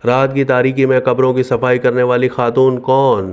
رات کی تاریکی میں قبروں کی صفائی کرنے والی خاتون کون؟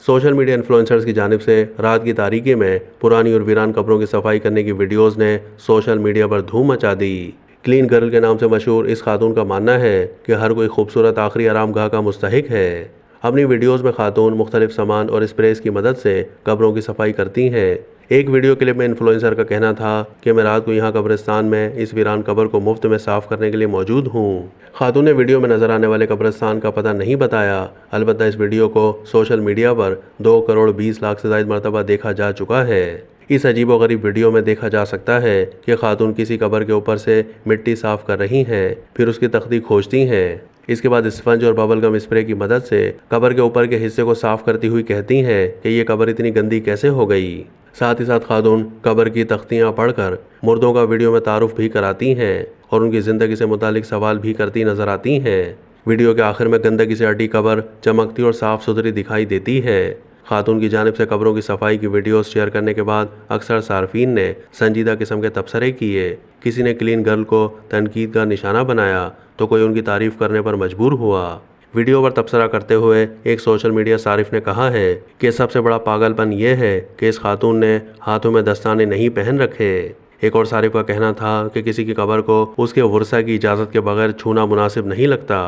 سوشل میڈیا انفلوئنسرز کی جانب سے رات کی تاریکی میں پرانی اور ویران قبروں کی صفائی کرنے کی ویڈیوز نے سوشل میڈیا پر دھوم مچا دی۔ کلین گرل کے نام سے مشہور اس خاتون کا ماننا ہے کہ ہر کوئی خوبصورت آخری آرام گاہ کا مستحق ہے۔ اپنی ویڈیوز میں خاتون مختلف سامان اور اسپریز کی مدد سے قبروں کی صفائی کرتی ہیں۔ ایک ویڈیو کلپ میں انفلوئنسر کا کہنا تھا کہ میں رات کو یہاں قبرستان میں اس ویران قبر کو مفت میں صاف کرنے کے لیے موجود ہوں۔ خاتون نے ویڈیو میں نظر آنے والے قبرستان کا پتہ نہیں بتایا، البتہ اس ویڈیو کو سوشل میڈیا پر 2 کروڑ 20 لاکھ سے زائد مرتبہ دیکھا جا چکا ہے۔ اس عجیب و غریب ویڈیو میں دیکھا جا سکتا ہے کہ خاتون کسی قبر کے اوپر سے مٹی صاف کر رہی ہیں، پھر اس کی تختی کھوجتی ہیں۔ اس کے بعد اسفنج اور ببل گم اسپرے کی مدد سے قبر کے اوپر کے حصے کو صاف کرتی ہوئی کہتی ہیں کہ یہ قبر اتنی گندی کیسے ہو گئی۔ ساتھ ہی ساتھ خاتون قبر کی تختیاں پڑھ کر مردوں کا ویڈیو میں تعارف بھی کراتی ہیں اور ان کی زندگی سے متعلق سوال بھی کرتی نظر آتی ہیں۔ ویڈیو کے آخر میں گندگی سے اٹی قبر چمکتی اور صاف ستھری دکھائی دیتی ہے۔ خاتون کی جانب سے قبروں کی صفائی کی ویڈیوز شیئر کرنے کے بعد اکثر صارفین نے سنجیدہ قسم کے تبصرے کیے۔ کسی نے کلین گرل کو تنقید کا نشانہ بنایا تو کوئی ان کی تعریف کرنے پر مجبور ہوا۔ ویڈیو پر تبصرہ کرتے ہوئے ایک سوشل میڈیا صارف نے کہا ہے کہ سب سے بڑا پاگل پن یہ ہے کہ اس خاتون نے ہاتھوں میں دستانے نہیں پہن رکھے۔ ایک اور صارف کا کہنا تھا کہ کسی کی قبر کو اس کے ورثہ کی اجازت کے بغیر چھونا مناسب نہیں لگتا۔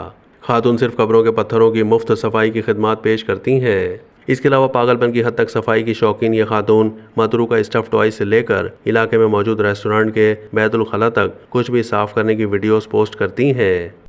خاتون صرف قبروں کے پتھروں کی مفت صفائی کی خدمات پیش کرتی ہیں۔ اس کے علاوہ پاگل پن کی حد تک صفائی کی شوقین یہ خاتون متروکہ اسٹف ٹوائز سے لے کر علاقے میں موجود ریسٹورانٹ کے بیت الخلاء تک کچھ بھی صاف کرنے کی ویڈیوز پوسٹ کرتی ہیں۔